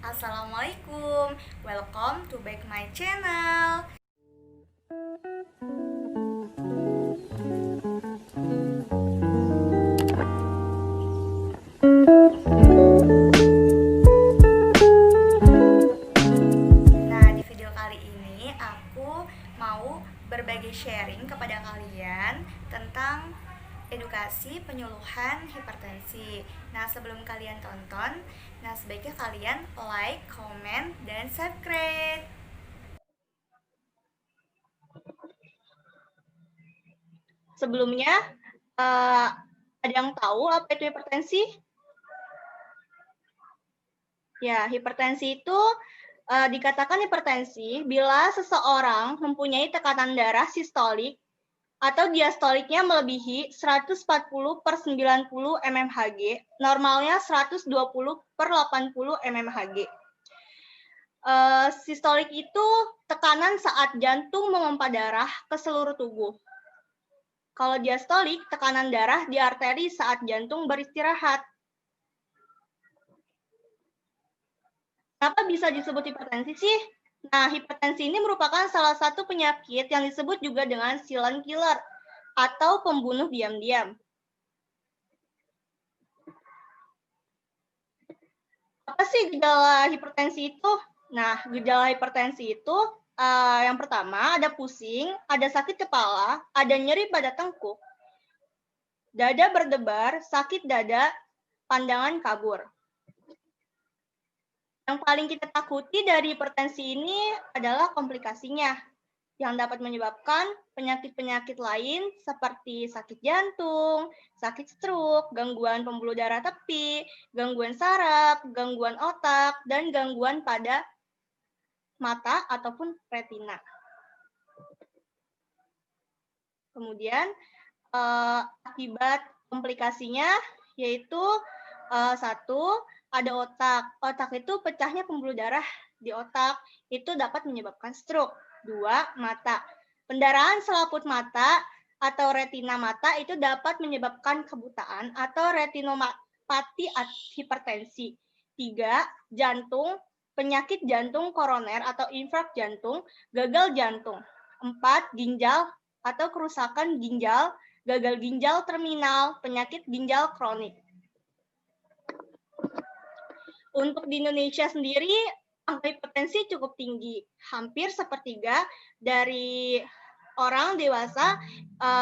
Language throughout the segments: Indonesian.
Assalamualaikum, welcome to back my channel. Nah, di video kali ini aku mau berbagi sharing kepada kalian tentang edukasi penyuluhan hipertensi. Nah, sebelum kalian tonton, sebaiknya kalian like, comment, dan subscribe. Sebelumnya, ada yang tahu apa itu hipertensi? Ya, hipertensi itu dikatakan hipertensi bila seseorang mempunyai tekanan darah sistolik atau diastoliknya melebihi 140 per 90 mmHg, normalnya 120 per 80 mmHg. Sistolik itu tekanan saat jantung memompa darah ke seluruh tubuh. Kalau diastolik, tekanan darah di arteri saat jantung beristirahat. Kenapa bisa disebut hipertensi sih? Nah, hipertensi ini merupakan salah satu penyakit yang disebut juga dengan silent killer atau pembunuh diam-diam. Apa sih gejala hipertensi itu? Nah, gejala hipertensi itu yang pertama ada pusing, ada sakit kepala, ada nyeri pada tengkuk, dada berdebar, sakit dada, pandangan kabur. Yang paling kita takuti dari hipertensi ini adalah komplikasinya, yang dapat menyebabkan penyakit-penyakit lain seperti sakit jantung, sakit stroke, gangguan pembuluh darah tepi, gangguan saraf, gangguan otak, dan gangguan pada mata ataupun retina. Kemudian akibat komplikasinya yaitu satu, ada otak. Otak itu pecahnya pembuluh darah di otak itu dapat menyebabkan stroke. Dua, mata. Pendarahan selaput mata atau retina mata itu dapat menyebabkan kebutaan atau retinopati hipertensi. Tiga, jantung, penyakit jantung koroner atau infark jantung, gagal jantung. Empat, ginjal atau kerusakan ginjal, gagal ginjal terminal, penyakit ginjal kronik. Untuk di Indonesia sendiri, angka hipertensi cukup tinggi. Hampir sepertiga dari orang dewasa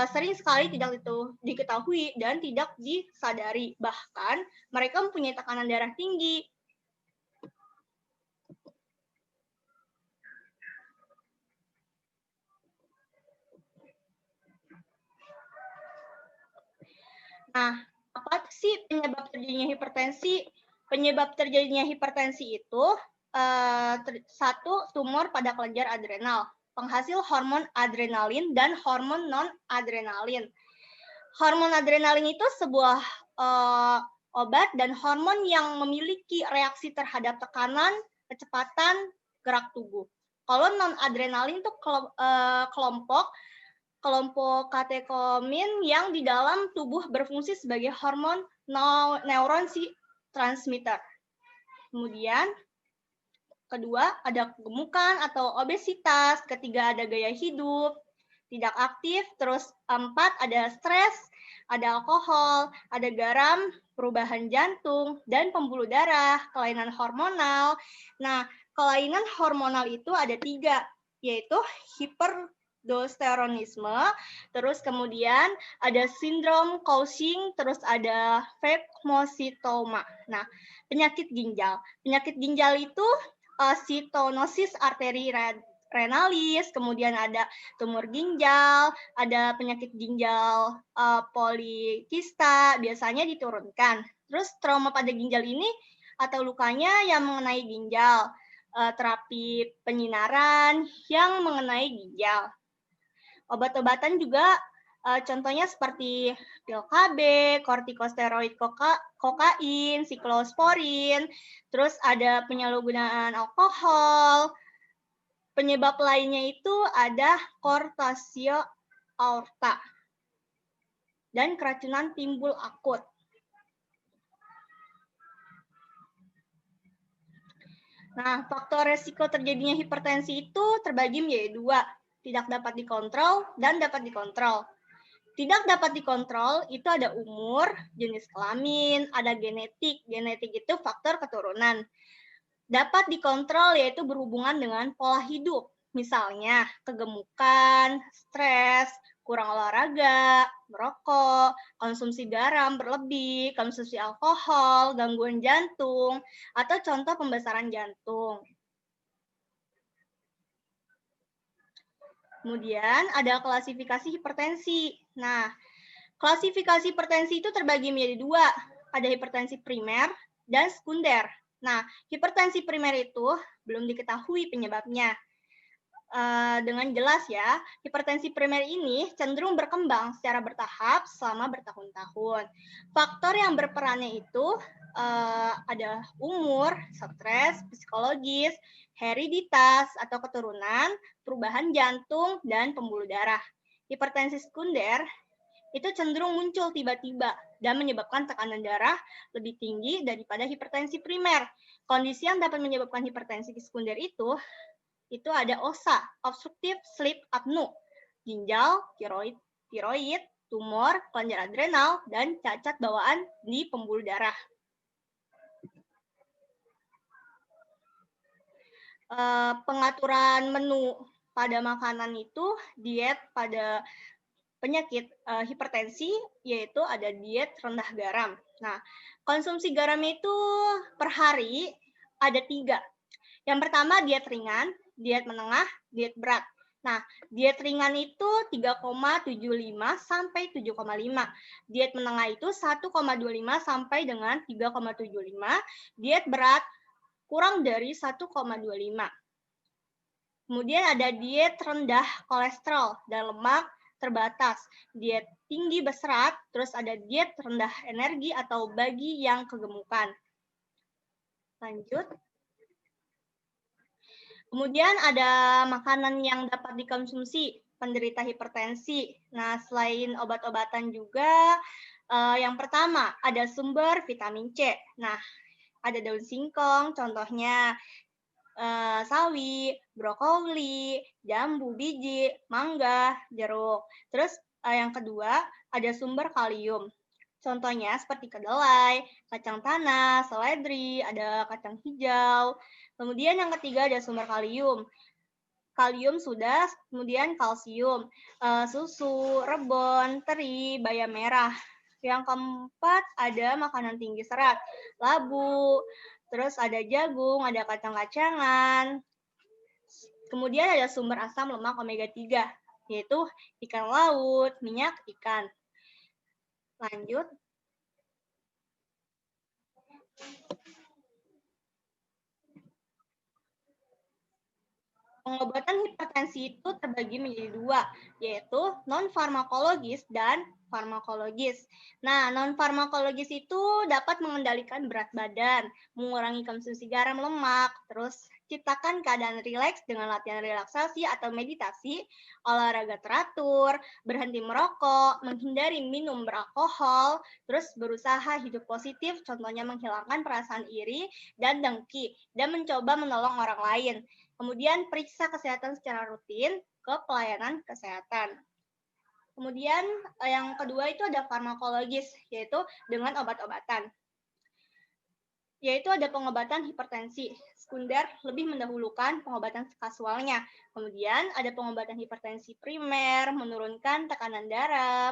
sering sekali tidak diketahui dan tidak disadari. Bahkan mereka mempunyai tekanan darah tinggi. Nah, apa sih penyebab terjadinya hipertensi? Penyebab terjadinya hipertensi itu satu, tumor pada kelenjar adrenal, penghasil hormon adrenalin dan hormon non-adrenalin. Hormon adrenalin itu sebuah obat dan hormon yang memiliki reaksi terhadap tekanan, kecepatan, gerak tubuh. Kalau non-adrenalin itu kelompok katekomin yang di dalam tubuh berfungsi sebagai hormon neuron transmitter. Kemudian kedua ada kegemukan atau obesitas, ketiga ada gaya hidup tidak aktif, terus empat ada stres, ada alkohol, ada garam, perubahan jantung dan pembuluh darah, kelainan hormonal. Nah, kelainan hormonal itu ada tiga, yaitu hiperaldosteronisme, terus kemudian ada sindrom Cushing, terus ada phagocytoma. Nah, penyakit ginjal. Penyakit ginjal itu stenosis arteri renalis, kemudian ada tumor ginjal, ada penyakit ginjal polikista, biasanya diturunkan. Terus trauma pada ginjal ini atau lukanya yang mengenai ginjal, terapi penyinaran yang mengenai ginjal. Obat-obatan juga contohnya seperti pil KB, kortikosteroid kokain, siklosporin, terus ada penyalahgunaan alkohol. Penyebab lainnya itu ada kortasio aorta dan keracunan timbul akut. Nah, faktor resiko terjadinya hipertensi itu terbagi menjadi dua, tidak dapat dikontrol dan dapat dikontrol. Tidak dapat dikontrol itu ada umur, jenis kelamin, ada genetik. Genetik itu faktor keturunan. Dapat dikontrol yaitu berhubungan dengan pola hidup. Misalnya kegemukan, stres, kurang olahraga, merokok, konsumsi garam berlebih, konsumsi alkohol, gangguan jantung, atau contoh pembesaran jantung. Kemudian ada klasifikasi hipertensi. Nah, klasifikasi hipertensi itu terbagi menjadi dua. Ada hipertensi primer dan sekunder. Nah, hipertensi primer itu belum diketahui penyebabnya. Dengan jelas ya, hipertensi primer ini cenderung berkembang secara bertahap selama bertahun-tahun. Faktor yang berperannya itu ada umur, stres, psikologis, hereditas atau keturunan, perubahan jantung, dan pembuluh darah. Hipertensi sekunder itu cenderung muncul tiba-tiba dan menyebabkan tekanan darah lebih tinggi daripada hipertensi primer. Kondisi yang dapat menyebabkan hipertensi sekunder itu ada OSA, obstructive sleep apnea, ginjal, tiroid, tumor, kelenjar adrenal, dan cacat bawaan di pembuluh darah. Pengaturan menu pada makanan itu diet pada penyakit hipertensi, yaitu ada diet rendah garam. Nah, konsumsi garam itu per hari ada 3. Yang pertama diet ringan, diet menengah, diet berat. Nah, diet ringan itu 3,75 sampai 7,5. Diet menengah itu 1,25 sampai dengan 3,75. Diet berat kurang dari 1,25. Kemudian ada diet rendah kolesterol dan lemak terbatas, diet tinggi berserat, terus ada diet rendah energi atau bagi yang kegemukan. Lanjut. Kemudian ada makanan yang dapat dikonsumsi penderita hipertensi. Nah, selain obat-obatan juga, yang pertama ada sumber vitamin C. Nah, ada daun singkong, contohnya sawi, brokoli, jambu biji, mangga, jeruk. Terus yang kedua ada sumber kalium. Contohnya seperti kedelai, kacang tanah, seledri, ada kacang hijau. Kemudian yang ketiga ada sumber kalium. Kalium sudah, kemudian kalsium, susu, rebon, teri, bayam merah. Yang keempat ada makanan tinggi serat, labu, terus ada jagung, ada kacang-kacangan. Kemudian ada sumber asam lemak omega 3, yaitu ikan laut, minyak ikan. Lanjut. Pengobatan hipertensi itu terbagi menjadi dua, yaitu non-farmakologis dan farmakologis. Nah, non-farmakologis itu dapat mengendalikan berat badan, mengurangi konsumsi garam lemak, terus ciptakan keadaan rileks dengan latihan relaksasi atau meditasi, olahraga teratur, berhenti merokok, menghindari minum beralkohol, terus berusaha hidup positif, contohnya menghilangkan perasaan iri dan dengki, dan mencoba menolong orang lain. Kemudian periksa kesehatan secara rutin ke pelayanan kesehatan. Kemudian yang kedua itu ada farmakologis, yaitu dengan obat-obatan. Yaitu ada pengobatan hipertensi. Sekunder lebih mendahulukan pengobatan kasualnya. Kemudian ada pengobatan hipertensi primer, menurunkan tekanan darah,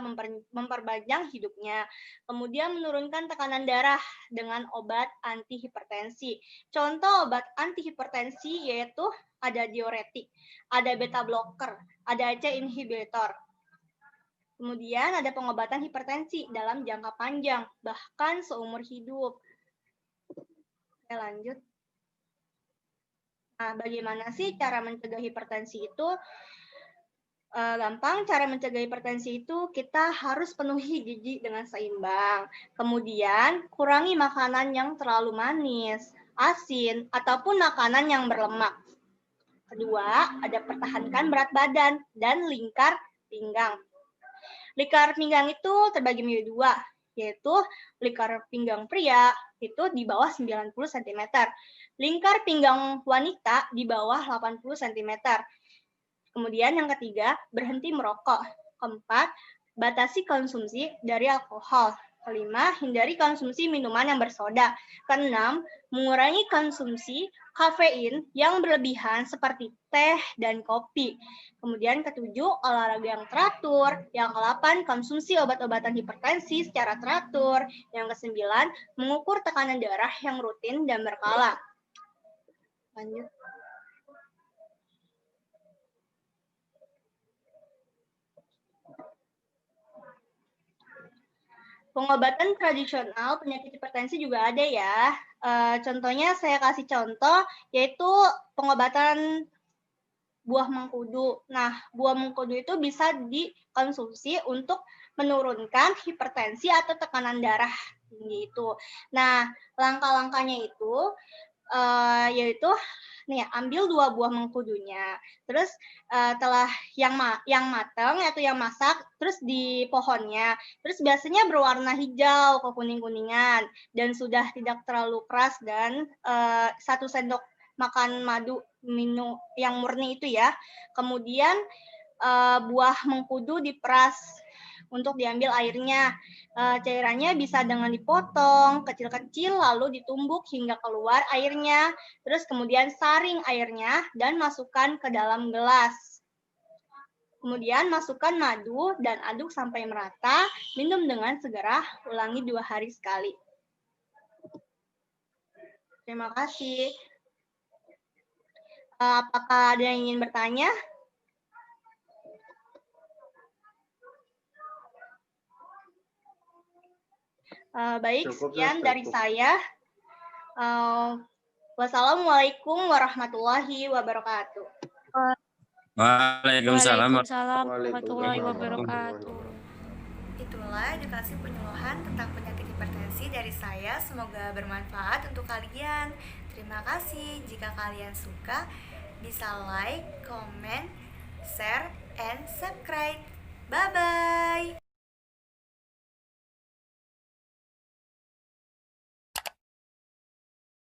memperpanjang hidupnya. Kemudian menurunkan tekanan darah dengan obat antihipertensi. Contoh obat antihipertensi yaitu ada diuretik, ada beta blocker, ada ACE inhibitor. Kemudian ada pengobatan hipertensi dalam jangka panjang, bahkan seumur hidup. Oke, lanjut. Nah, bagaimana sih cara mencegah hipertensi itu? Gampang, cara mencegah hipertensi itu kita harus penuhi gizi dengan seimbang. Kemudian, kurangi makanan yang terlalu manis, asin, ataupun makanan yang berlemak. Kedua, ada pertahankan berat badan dan lingkar pinggang. Lingkar pinggang itu terbagi menjadi dua, yaitu lingkar pinggang pria itu di bawah 90 cm. lingkar pinggang wanita di bawah 80 cm. Kemudian yang ketiga, berhenti merokok. Keempat, batasi konsumsi dari alkohol. Kelima, hindari konsumsi minuman yang bersoda. Keenam, mengurangi konsumsi kafein yang berlebihan seperti teh dan kopi. Kemudian ketujuh, olahraga yang teratur. Yang kedelapan, konsumsi obat-obatan hipertensi secara teratur. Yang kesembilan, mengukur tekanan darah yang rutin dan berkala. Lanjut. Pengobatan tradisional penyakit hipertensi juga ada ya. Contohnya saya kasih contoh, yaitu pengobatan buah mengkudu. Nah, buah mengkudu itu bisa dikonsumsi untuk menurunkan hipertensi atau tekanan darah tinggi itu. Nah, langkah-langkahnya itu yaitu nih, ambil 2 buah mengkudunya. Terus telah yang matang atau yang masak, terus di pohonnya. Terus biasanya berwarna hijau ke kuning-kuningan dan sudah tidak terlalu keras, dan 1 sendok makan madu minum yang murni itu ya. Kemudian buah mengkudu diperas untuk diambil airnya. Cairannya bisa dengan dipotong kecil-kecil lalu ditumbuk hingga keluar airnya. Terus kemudian saring airnya dan masukkan ke dalam gelas. Kemudian masukkan madu dan aduk sampai merata. Minum dengan segera, ulangi 2 hari sekali. Terima kasih. Apakah ada yang ingin bertanya? Baik, sekian dari saya. Wassalamualaikum warahmatullahi wabarakatuh. Waalaikumsalam warahmatullahi wabarakatuh. Itulah edukasi penyuluhan tentang penyakit hipertensi dari saya. Semoga bermanfaat untuk kalian. Terima kasih. Jika kalian suka, bisa like, comment, share, and subscribe. Bye-bye.